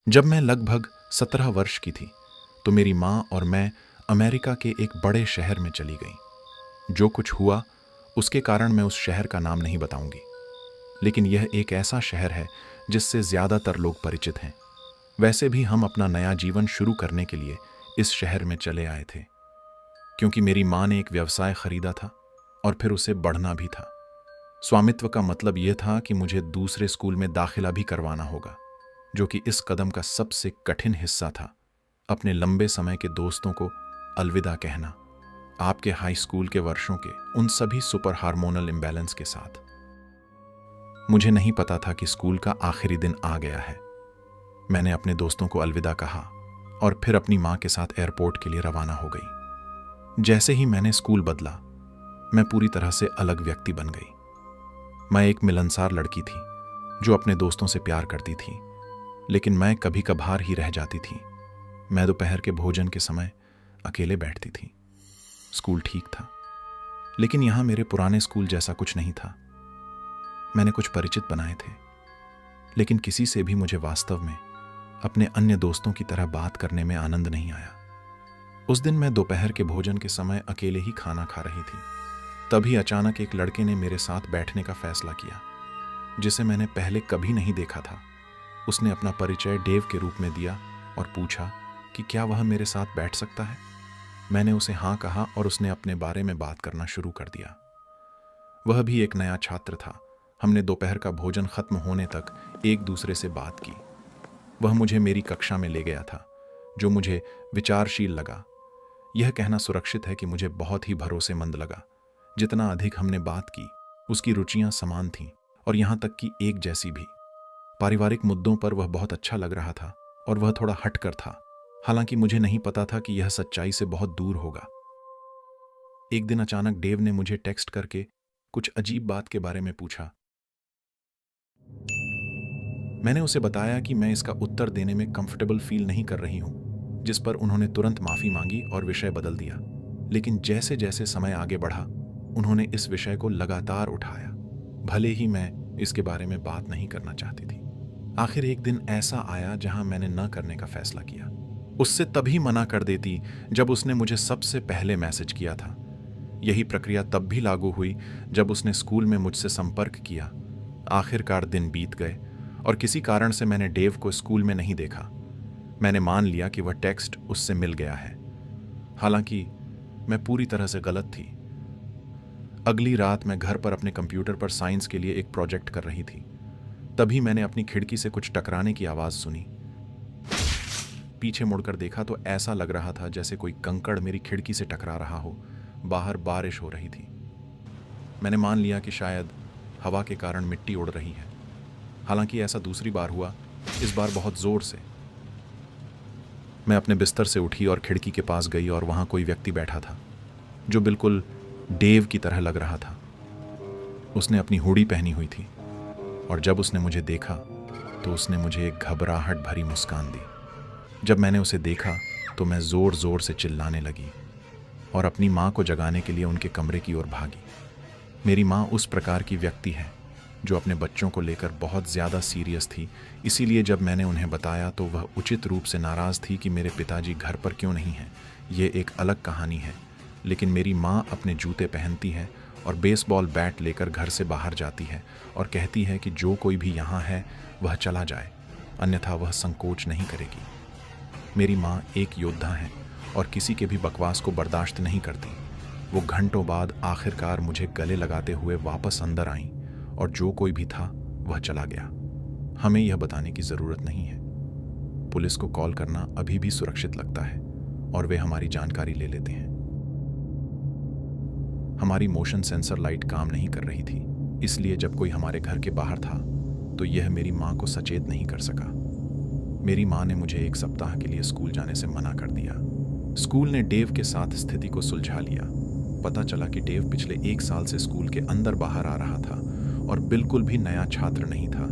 जब मैं लगभग 17 वर्ष की थी तो मेरी माँ और मैं अमेरिका के एक बड़े शहर में चली गई। जो कुछ हुआ उसके कारण मैं उस शहर का नाम नहीं बताऊंगी, लेकिन यह एक ऐसा शहर है जिससे ज़्यादातर लोग परिचित हैं। वैसे भी हम अपना नया जीवन शुरू करने के लिए इस शहर में चले आए थे, क्योंकि मेरी माँ ने एक व्यवसाय खरीदा था और फिर उसे बढ़ना भी था। स्वामित्व का मतलब यह था कि मुझे दूसरे स्कूल में दाखिला भी करवाना होगा, जो कि इस कदम का सबसे कठिन हिस्सा था। अपने लंबे समय के दोस्तों को अलविदा कहना, आपके हाई स्कूल के वर्षों के उन सभी सुपर हार्मोनल इम्बैलेंस के साथ। मुझे नहीं पता था कि स्कूल का आखिरी दिन आ गया है। मैंने अपने दोस्तों को अलविदा कहा और फिर अपनी माँ के साथ एयरपोर्ट के लिए रवाना हो गई। जैसे ही मैंने स्कूल बदला, मैं पूरी तरह से अलग व्यक्ति बन गई। मैं एक मिलनसार लड़की थी जो अपने दोस्तों से प्यार करती थी, लेकिन मैं कभी कभार ही रह जाती थी। मैं दोपहर के भोजन के समय अकेले बैठती थी। स्कूल ठीक था, लेकिन यहाँ मेरे पुराने स्कूल जैसा कुछ नहीं था। मैंने कुछ परिचित बनाए थे, लेकिन किसी से भी मुझे वास्तव में अपने अन्य दोस्तों की तरह बात करने में आनंद नहीं आया। उस दिन मैं दोपहर के भोजन के समय अकेले ही खाना खा रही थी। तभी अचानक एक लड़के ने मेरे साथ बैठने का फैसला किया, जिसे मैंने पहले कभी नहीं देखा था। उसने अपना परिचय डेव के रूप में दिया और पूछा कि क्या वह मेरे साथ बैठ सकता है। मैंने उसे हाँ कहा और उसने अपने बारे में बात करना शुरू कर दिया। वह भी एक नया छात्र था। हमने दोपहर का भोजन खत्म होने तक एक दूसरे से बात की। वह मुझे मेरी कक्षा में ले गया था, जो मुझे विचारशील लगा। यह कहना सुरक्षित है कि मुझे बहुत ही भरोसेमंद लगा। जितना अधिक हमने बात की, उसकी रुचियां समान थीं और यहाँ तक कि एक जैसी भी। पारिवारिक मुद्दों पर वह बहुत अच्छा लग रहा था और वह थोड़ा हटकर था, हालांकि मुझे नहीं पता था कि यह सच्चाई से बहुत दूर होगा। एक दिन अचानक डेव ने मुझे टेक्स्ट करके कुछ अजीब बात के बारे में पूछा। मैंने उसे बताया कि मैं इसका उत्तर देने में कंफर्टेबल फील नहीं कर रही हूं, जिस पर उन्होंने तुरंत माफी मांगी और विषय बदल दिया। लेकिन जैसे जैसे समय आगे बढ़ा, उन्होंने इस विषय को लगातार उठाया, भले ही मैं इसके बारे में बात नहीं करना चाहती थी। आखिर एक दिन ऐसा आया जहां मैंने न करने का फैसला किया। उससे तभी मना कर देती जब उसने मुझे सबसे पहले मैसेज किया था। यही प्रक्रिया तब भी लागू हुई जब उसने स्कूल में मुझसे संपर्क किया। आखिरकार दिन बीत गए और किसी कारण से मैंने डेव को स्कूल में नहीं देखा। मैंने मान लिया कि वह टेक्स्ट उससे मिल गया है, हालांकि मैं पूरी तरह से गलत थी। अगली रात मैं घर पर अपने कंप्यूटर पर साइंस के लिए एक प्रोजेक्ट कर रही थी। तभी मैंने अपनी खिड़की से कुछ टकराने की आवाज सुनी। पीछे मुड़कर देखा तो ऐसा लग रहा था जैसे कोई कंकड़ मेरी खिड़की से टकरा रहा हो। बाहर बारिश हो रही थी। मैंने मान लिया कि शायद हवा के कारण मिट्टी उड़ रही है, हालांकि ऐसा दूसरी बार हुआ, इस बार बहुत जोर से। मैं अपने बिस्तर से उठी और खिड़की के पास गई और वहां कोई व्यक्ति बैठा था जो बिल्कुल डेव की तरह लग रहा था। उसने अपनी हुडी पहनी हुई थी और जब उसने मुझे देखा तो उसने मुझे एक घबराहट भरी मुस्कान दी। जब मैंने उसे देखा तो मैं जोर जोर से चिल्लाने लगी और अपनी माँ को जगाने के लिए उनके कमरे की ओर भागी। मेरी माँ उस प्रकार की व्यक्ति है जो अपने बच्चों को लेकर बहुत ज़्यादा सीरियस थी, इसीलिए जब मैंने उन्हें बताया तो वह उचित रूप से नाराज़ थी कि मेरे पिताजी घर पर क्यों नहीं हैं। ये एक अलग कहानी है, लेकिन मेरी माँ अपने जूते पहनती है और बेसबॉल बैट लेकर घर से बाहर जाती है और कहती है कि जो कोई भी यहाँ है वह चला जाए, अन्यथा वह संकोच नहीं करेगी। मेरी माँ एक योद्धा है और किसी के भी बकवास को बर्दाश्त नहीं करती। वो घंटों बाद आखिरकार मुझे गले लगाते हुए वापस अंदर आईं और जो कोई भी था वह चला गया। हमें यह बताने की ज़रूरत नहीं है। पुलिस को कॉल करना अभी भी सुरक्षित लगता है और वे हमारी जानकारी ले लेते हैं। हमारी मोशन सेंसर लाइट काम नहीं कर रही थी, इसलिए जब कोई हमारे घर के बाहर था तो यह मेरी माँ को सचेत नहीं कर सका। मेरी माँ ने मुझे एक सप्ताह के लिए स्कूल जाने से मना कर दिया। स्कूल ने डेव के साथ स्थिति को सुलझा लिया। पता चला कि डेव पिछले 1 साल से स्कूल के अंदर बाहर आ रहा था और बिल्कुल भी नया छात्र नहीं था।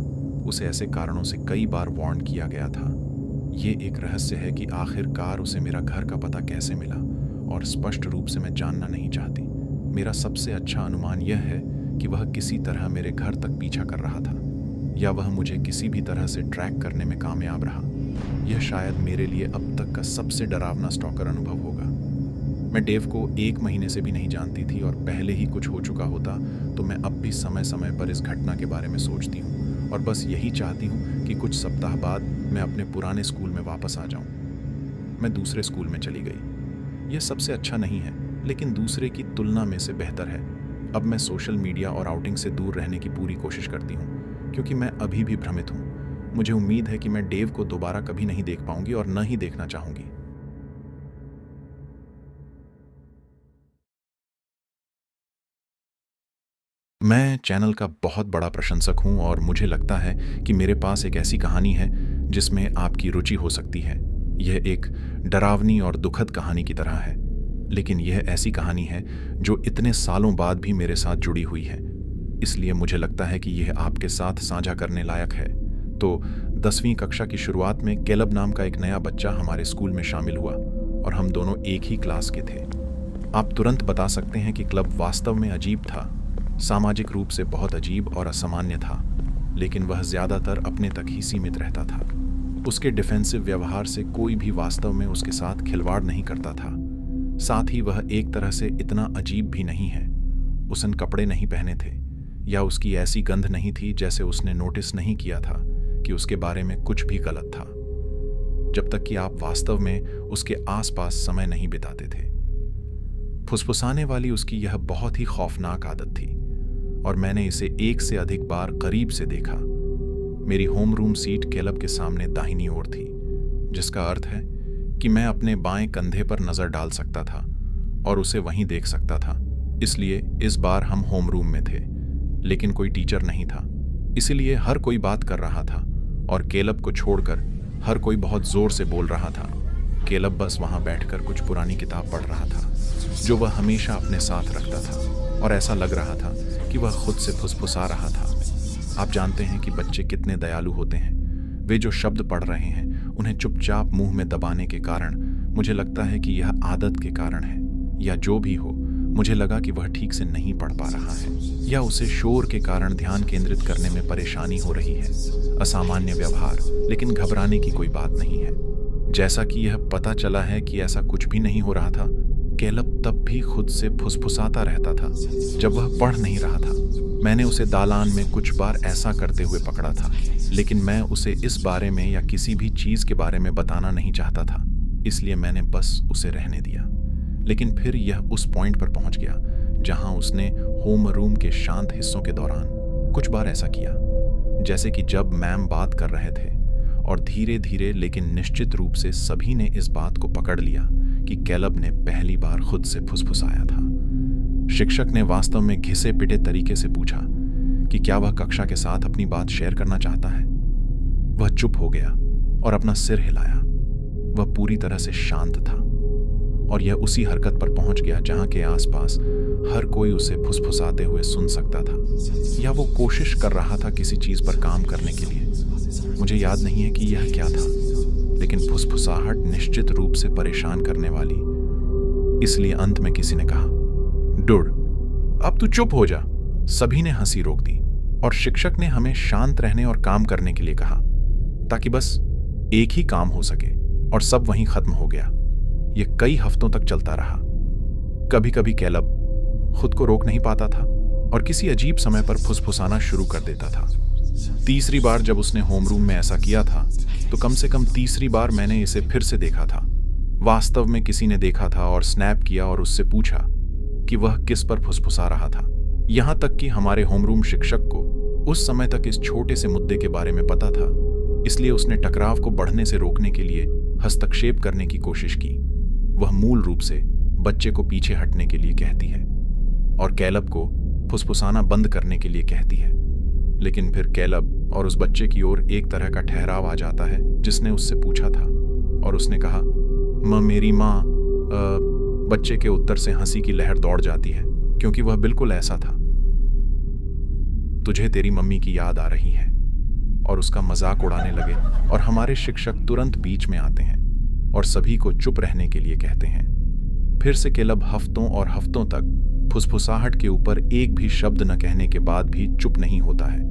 उसे ऐसे कारणों से कई बार वार्न किया गया था। ये एक रहस्य है कि आखिरकार उसे मेरा घर का पता कैसे मिला, और स्पष्ट रूप से मैं जानना नहीं चाहती। मेरा सबसे अच्छा अनुमान यह है कि वह किसी तरह मेरे घर तक पीछा कर रहा था। या वह मुझे किसी भी तरह से ट्रैक करने में कामयाब रहा। यह शायद मेरे लिए अब तक का सबसे डरावना स्टॉकर अनुभव होगा। मैं डेव को 1 महीने से भी नहीं जानती थी और पहले ही कुछ हो चुका होता तो मैं अब भी समय समय पर इस घटना के बारे में सोचती हूँ और बस यही चाहती हूँ कि कुछ सप्ताह बाद मैं अपने पुराने स्कूल में वापस आ जाऊँ। मैं दूसरे स्कूल में चली गई। यह सबसे अच्छा नहीं है, लेकिन दूसरे की तुलना में से बेहतर है। अब मैं सोशल मीडिया और आउटिंग से दूर रहने की पूरी कोशिश करती हूँ, क्योंकि मैं अभी भी भ्रमित हूँ। मुझे उम्मीद है कि मैं डेव को दोबारा कभी नहीं देख पाऊंगी और न ही देखना चाहूंगी। मैं चैनल का बहुत बड़ा प्रशंसक हूं और मुझे लगता है कि मेरे पास एक ऐसी कहानी है जिसमें आपकी रुचि हो सकती है। यह एक डरावनी और दुखद कहानी की तरह है, लेकिन यह ऐसी कहानी है जो इतने सालों बाद भी मेरे साथ जुड़ी हुई है। इसलिए मुझे लगता है कि यह आपके साथ साझा करने लायक है। तो 10वीं कक्षा की शुरुआत में कैलब नाम का एक नया बच्चा हमारे स्कूल में शामिल हुआ और हम दोनों एक ही क्लास के थे। आप तुरंत बता सकते हैं कि क्लब वास्तव में अजीब था। सामाजिक रूप से बहुत अजीब और असामान्य था, लेकिन वह ज्यादातर अपने तक ही सीमित रहता था। उसके डिफेंसिव व्यवहार से कोई भी वास्तव में उसके साथ खिलवाड़ नहीं करता था। साथ ही वह एक तरह से इतना अजीब भी नहीं है। उसने कपड़े नहीं पहने थे या उसकी ऐसी गंध नहीं थी जैसे उसने नोटिस नहीं किया था कि उसके बारे में कुछ भी गलत था, जब तक कि आप वास्तव में उसके आसपास समय नहीं बिताते थे। फुसफुसाने वाली उसकी यह बहुत ही खौफनाक आदत थी और मैंने इसे 1 से अधिक बार करीब से देखा। मेरी होम रूम सीट कैलब के सामने दाहिनी ओर थी, जिसका अर्थ है कि मैं अपने बाएं कंधे पर नजर डाल सकता था और उसे वहीं देख सकता था। इसलिए इस बार हम होम रूम में थे, लेकिन कोई टीचर नहीं था। इसलिए हर कोई बात कर रहा था और कैलब को छोड़कर हर कोई बहुत जोर से बोल रहा था। कैलब बस वहां बैठकर कुछ पुरानी किताब पढ़ रहा था जो वह हमेशा अपने साथ रखता था, और ऐसा लग रहा था कि वह खुद से फुसफुसा रहा था। आप जानते हैं कि बच्चे कितने दयालु होते हैं। वे जो शब्द पढ़ रहे हैं उन्हें चुपचाप मुंह में दबाने के कारण, मुझे लगता है कि यह आदत के कारण है, या जो भी हो, मुझे लगा कि वह ठीक से नहीं पढ़ पा रहा है या उसे शोर के कारण ध्यान केंद्रित करने में परेशानी हो रही है। असामान्य व्यवहार, लेकिन घबराने की कोई बात नहीं है। जैसा कि यह पता चला है कि ऐसा कुछ भी नहीं हो रहा था, कैलब तब भी खुद से फुसफुसाता रहता था जब वह पढ़ नहीं रहा था। मैंने उसे दालान में कुछ बार ऐसा करते हुए पकड़ा था, लेकिन मैं उसे इस बारे में या किसी भी चीज के बारे में बताना नहीं चाहता था, इसलिए मैंने बस उसे रहने दिया। लेकिन फिर यह उस पॉइंट पर पहुंच गया जहां उसने होम रूम के शांत हिस्सों के दौरान कुछ बार ऐसा किया, जैसे कि जब मैम बात कर रहे थे, और धीरे धीरे लेकिन निश्चित रूप से सभी ने इस बात को पकड़ लिया कि कैलब ने पहली बार खुद से फुसफुसाया था। शिक्षक ने वास्तव में घिसे पिटे तरीके से पूछा कि क्या वह कक्षा के साथ अपनी बात शेयर करना चाहता है। वह चुप हो गया और अपना सिर हिलाया। वह पूरी तरह से शांत था और यह उसी हरकत पर पहुंच गया जहां के आसपास हर कोई उसे फुसफुसाते हुए सुन सकता था, या वो कोशिश कर रहा था किसी चीज पर काम करने के लिए। मुझे याद नहीं है कि यह क्या था, लेकिन फुसफुसाहट निश्चित रूप से परेशान करने वाली। इसलिए अंत में किसी ने कहा, डूड, अब तू चुप हो जा। सभी ने हंसी रोक दी और शिक्षक ने हमें शांत रहने और काम करने के लिए कहा, ताकि बस एक ही काम हो सके, और सब वहीं खत्म हो गया। यह कई हफ्तों तक चलता रहा। कभी कभी कैलब खुद को रोक नहीं पाता था और किसी अजीब समय पर फुसफुसाना शुरू कर देता था। तीसरी बार जब उसने होमरूम में ऐसा किया था, तो कम से कम तीसरी बार मैंने इसे फिर से देखा था। वास्तव में किसी ने देखा था और स्नैप किया और उससे पूछा कि वह किस पर फुसफुसा रहा था। यहां तक कि हमारे होमरूम शिक्षक को उस समय तक इस छोटे से मुद्दे के बारे में पता था, इसलिए उसने टकराव को बढ़ने से रोकने के लिए हस्तक्षेप करने की कोशिश की। वह मूल रूप से बच्चे को पीछे हटने के लिए कहती है और कैलब को फुसफुसाना बंद करने के लिए कहती है। लेकिन फिर कैलब और उस बच्चे की ओर एक तरह का ठहराव आ जाता है जिसने उससे पूछा था, और उसने कहा, मेरी माँ। बच्चे के उत्तर से हंसी की लहर दौड़ जाती है, क्योंकि वह बिल्कुल ऐसा था। तुझे तेरी मम्मी की याद आ रही है, और उसका मजाक उड़ाने लगे, और हमारे शिक्षक तुरंत बीच में आते हैं और सभी को चुप रहने के लिए कहते हैं। फिर से कैलब हफ्तों और हफ्तों तक फुसफुसाहट के ऊपर एक भी शब्द न कहने के बाद भी चुप नहीं होता है।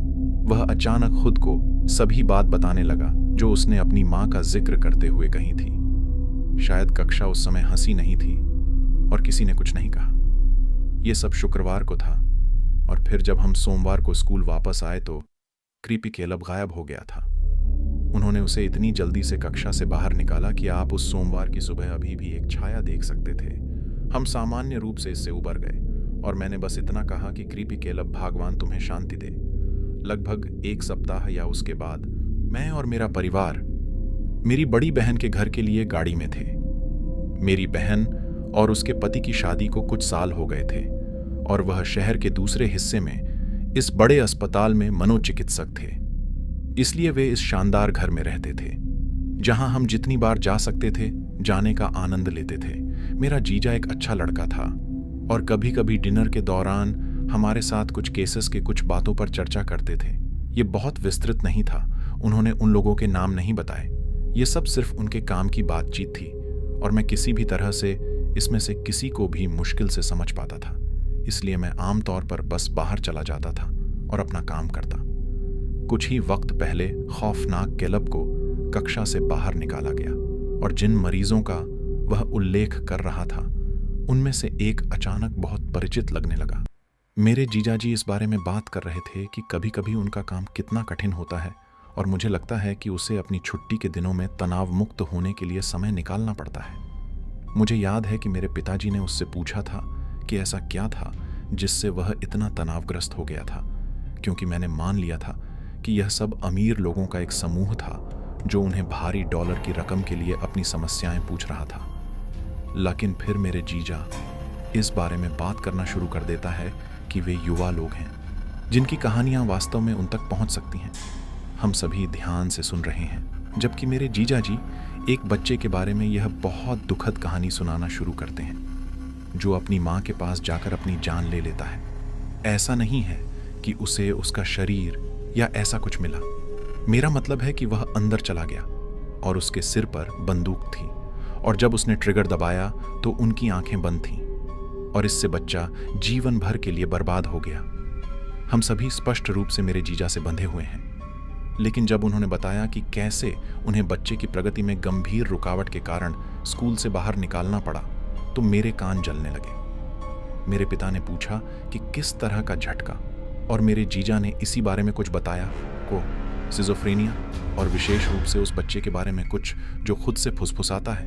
वह अचानक खुद को सभी बात बताने लगा जो उसने अपनी माँ का जिक्र करते हुए कही थी। शायद कक्षा उस समय हंसी नहीं थी और किसी ने कुछ नहीं कहा। यह सब शुक्रवार को था और फिर जब हम सोमवार को स्कूल वापस आए तो क्रीपी कैलब गायब हो गया था। उन्होंने उसे इतनी जल्दी से कक्षा से बाहर निकाला कि आप उस सोमवार की सुबह अभी भी एक छाया देख सकते थे। हम सामान्य रूप से इससे उबर गए और मैंने बस इतना कहा कि क्रीपी कैलब भगवान तुम्हें शांति दे। लगभग एक सप्ताह या उसके बाद मैं और मेरा परिवार मेरी बड़ी बहन के घर के लिए गाड़ी में थे। मेरी बहन और उसके पति की शादी को कुछ साल हो गए थे और वह शहर के दूसरे हिस्से में इस बड़े अस्पताल में मनोचिकित्सक थे। इसलिए वे इस शानदार घर में रहते थे जहां हम जितनी बार जा सकते थे जाने का आनंद लेते थे। मेरा जीजा एक अच्छा लड़का था और कभी कभी डिनर के दौरान हमारे साथ कुछ केसेस के कुछ बातों पर चर्चा करते थे। ये बहुत विस्तृत नहीं था, उन्होंने उन लोगों के नाम नहीं बताए। ये सब सिर्फ उनके काम की बातचीत थी और मैं किसी भी तरह से इसमें से किसी को भी मुश्किल से समझ पाता था। इसलिए मैं आमतौर पर बस बाहर चला जाता था और अपना काम करता। कुछ ही वक्त पहले खौफनाक कैलब को कक्षा से बाहर निकाला गया और जिन मरीजों का वह उल्लेख कर रहा था उनमें से एक अचानक बहुत परिचित लगने लगा। मेरे जीजाजी इस बारे में बात कर रहे थे कि कभी कभी उनका काम कितना कठिन होता है और मुझे लगता है कि उसे अपनी छुट्टी के दिनों में तनाव मुक्त होने के लिए समय निकालना पड़ता है। मुझे याद है कि मेरे पिताजी ने उससे पूछा था कि ऐसा क्या था जिससे वह इतना तनावग्रस्त हो गया था, क्योंकि मैंने मान लिया था कि यह सब अमीर लोगों का एक समूह था जो उन्हें भारी डॉलर की रकम के लिए अपनी समस्याएं पूछ रहा था। लेकिन फिर मेरे जीजा इस बारे में बात करना शुरू कर देता है कि वे युवा लोग हैं जिनकी कहानियां वास्तव में उन तक पहुंच सकती हैं। हम सभी ध्यान से सुन रहे हैं जबकि मेरे जीजा जी एक बच्चे के बारे में यह बहुत दुखद कहानी सुनाना शुरू करते हैं जो अपनी माँ के पास जाकर अपनी जान ले लेता है। ऐसा नहीं है कि उसे उसका शरीर या ऐसा कुछ मिला, मेरा मतलब है कि वह अंदर चला गया और उसके सिर पर बंदूक थी और जब उसने ट्रिगर दबाया तो उनकी आंखें बंद थीं और इससे बच्चा जीवन भर के लिए बर्बाद हो गया। हम सभी स्पष्ट रूप से मेरे जीजा से बंधे हुए हैं, लेकिन जब उन्होंने बताया कि कैसे उन्हें बच्चे की प्रगति में गंभीर रुकावट के कारण स्कूल से बाहर निकालना पड़ा तो मेरे कान जलने लगे। मेरे पिता ने पूछा कि किस तरह का झटका, और मेरे जीजा ने इसी बारे में कुछ बताया को सिजोफ्रेनिया और विशेष रूप से उस बच्चे के बारे में कुछ जो खुद से फुसफुसाता है।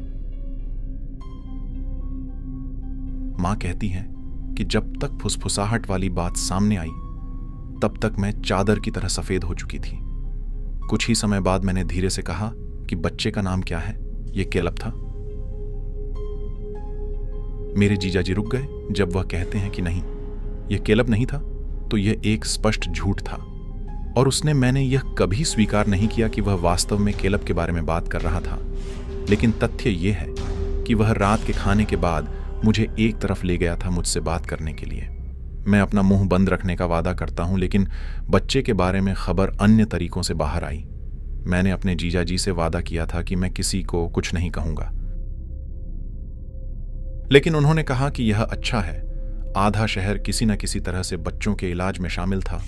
माँ कहती है कि जब तक फुसफुसाहट वाली बात सामने आई तब तक मैं चादर की तरह सफेद हो चुकी थी। कुछ ही समय बाद मैंने धीरे से कहा कि बच्चे का नाम क्या है? ये कैलब था। मेरे जीजाजी रुक गए जब वह कहते हैं कि नहीं, यह कैलब नहीं था, तो यह एक स्पष्ट झूठ था और मैंने यह कभी स्वीकार नहीं किया कि वह वास्तव में कैलब के बारे में बात कर रहा था। लेकिन तथ्य यह है कि वह रात के खाने के बाद मुझे एक तरफ ले गया था मुझसे बात करने के लिए। मैं अपना मुंह बंद रखने का वादा करता हूं, लेकिन बच्चे के बारे में खबर अन्य तरीकों से बाहर आई। मैंने अपने जीजाजी से वादा किया था कि मैं किसी को कुछ नहीं कहूंगा, लेकिन उन्होंने कहा कि यह अच्छा है। आधा शहर किसी न किसी तरह से बच्चों के इलाज में शामिल था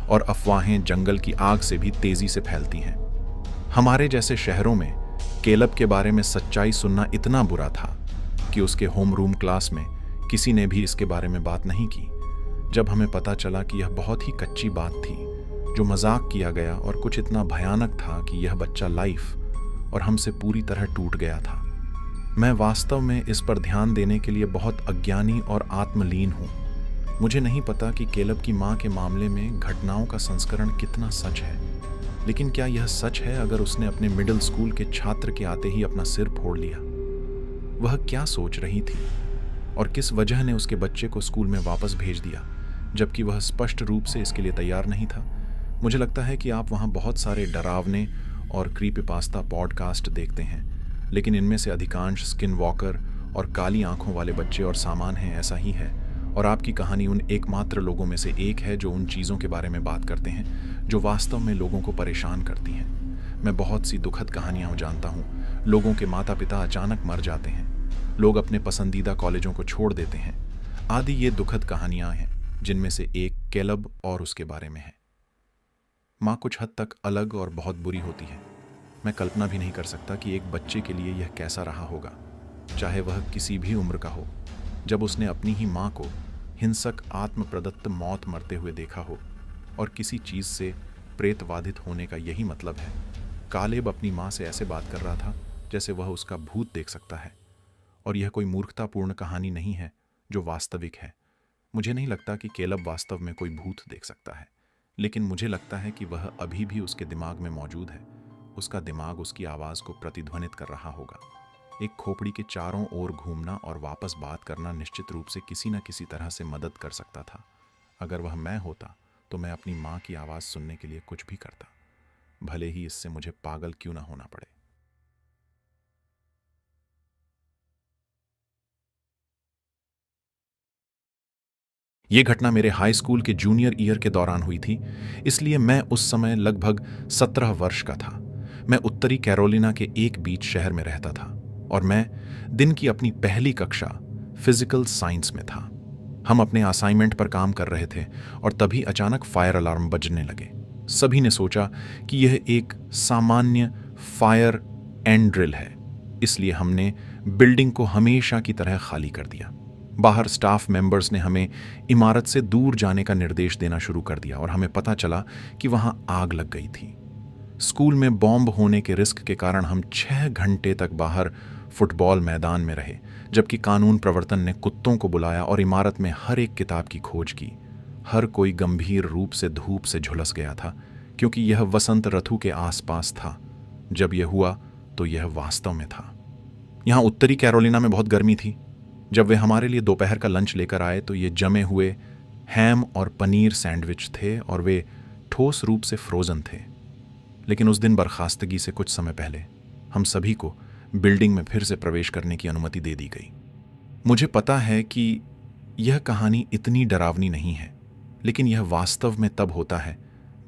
और अफवाहें जंगल की आग से भी तेजी से फैलती हैं। हमारे जैसे शहरों में कैलब के बारे में सच्चाई सुनना इतना बुरा था कि उसके होम रूम क्लास में किसी ने भी इसके बारे में बात नहीं की। जब हमें पता चला कि यह बहुत ही कच्ची बात थी जो मजाक किया गया और कुछ इतना भयानक था कि यह बच्चा लाइफ और हमसे पूरी तरह टूट गया था। मैं वास्तव में इस पर ध्यान देने के लिए बहुत अज्ञानी और आत्मलीन हूँ। मुझे नहीं पता कि कैलब की माँ के मामले में घटनाओं का संस्करण कितना सच है, लेकिन क्या यह सच है अगर उसने अपने मिडिल स्कूल के छात्र के आते ही अपना सिर फोड़ लिया? वह क्या सोच रही थी और किस वजह ने उसके बच्चे को स्कूल में वापस भेज दिया जबकि वह स्पष्ट रूप से इसके लिए तैयार नहीं था? मुझे लगता है कि आप वहाँ बहुत सारे डरावने और क्रीपीपास्ता पॉडकास्ट देखते हैं, लेकिन इनमें से अधिकांश स्किन वॉकर और काली आंखों वाले बच्चे और सामान हैं। ऐसा ही है, और आपकी कहानी उन एकमात्र लोगों में से एक है जो उन चीज़ों के बारे में बात करते हैं जो वास्तव में लोगों को परेशान करती हैं। मैं बहुत सी दुखद कहानियाँ जानता हूँ। लोगों के माता पिता अचानक मर जाते हैं, लोग अपने पसंदीदा कॉलेजों को छोड़ देते हैं आदि। ये दुखद कहानियाँ हैं जिनमें से एक कैलब और उसके बारे में है। माँ कुछ हद तक अलग और बहुत बुरी होती है। मैं कल्पना भी नहीं कर सकता कि एक बच्चे के लिए यह कैसा रहा होगा, चाहे वह किसी भी उम्र का हो, जब उसने अपनी ही माँ को हिंसक आत्म प्रदत्त मौत मरते हुए देखा हो। और किसी चीज़ से प्रेतवाधित होने का यही मतलब है। कालेब अपनी माँ से ऐसे बात कर रहा था जैसे वह उसका भूत देख सकता है। और यह कोई मूर्खतापूर्ण कहानी नहीं है जो वास्तविक है। मुझे नहीं लगता कि केलब वास्तव में कोई भूत देख सकता है, लेकिन मुझे लगता है कि वह अभी भी उसके दिमाग में मौजूद है। उसका दिमाग उसकी आवाज़ को प्रतिध्वनित कर रहा होगा। एक खोपड़ी के चारों ओर घूमना और वापस बात करना निश्चित रूप से किसी न किसी तरह से मदद कर सकता था। अगर वह मैं होता तो मैं अपनी माँ की आवाज़ सुनने के लिए कुछ भी करता, भले ही इससे मुझे पागल क्यों ना होना पड़े। ये घटना मेरे हाई स्कूल के जूनियर ईयर के दौरान हुई थी, इसलिए मैं उस समय लगभग 17 वर्ष का था। मैं उत्तरी कैरोलिना के एक बीच शहर में रहता था और मैं दिन की अपनी पहली कक्षा फिजिकल साइंस में था। हम अपने असाइनमेंट पर काम कर रहे थे और तभी अचानक फायर अलार्म बजने लगे। सभी ने सोचा कि यह एक सामान्य फायर एंड ड्रिल है, इसलिए हमने बिल्डिंग को हमेशा की तरह खाली कर दिया। बाहर स्टाफ मेंबर्स ने हमें इमारत से दूर जाने का निर्देश देना शुरू कर दिया और हमें पता चला कि वहां आग लग गई थी। स्कूल में बॉम्ब होने के रिस्क के कारण हम 6 घंटे तक बाहर फुटबॉल मैदान में रहे, जबकि कानून प्रवर्तन ने कुत्तों को बुलाया और इमारत में हर एक किताब की खोज की। हर कोई गंभीर रूप से धूप से झुलस गया था, क्योंकि यह वसंत ऋतु के आसपास था। जब यह हुआ तो यह वास्तव में था। यहाँ उत्तरी कैरोलिना में बहुत गर्मी थी। जब वे हमारे लिए दोपहर का लंच लेकर आए तो ये जमे हुए हैम और पनीर सैंडविच थे और वे ठोस रूप से फ्रोजन थे। लेकिन उस दिन बर्खास्तगी से कुछ समय पहले हम सभी को बिल्डिंग में फिर से प्रवेश करने की अनुमति दे दी गई। मुझे पता है कि यह कहानी इतनी डरावनी नहीं है, लेकिन यह वास्तव में तब होता है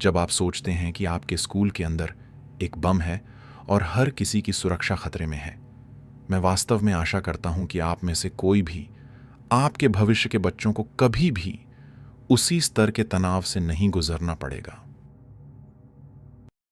जब आप सोचते हैं कि आपके स्कूल के अंदर एक बम है और हर किसी की सुरक्षा खतरे में है। मैं वास्तव में आशा करता हूं कि आप में से कोई भी आपके भविष्य के बच्चों को कभी भी उसी स्तर के तनाव से नहीं गुजरना पड़ेगा।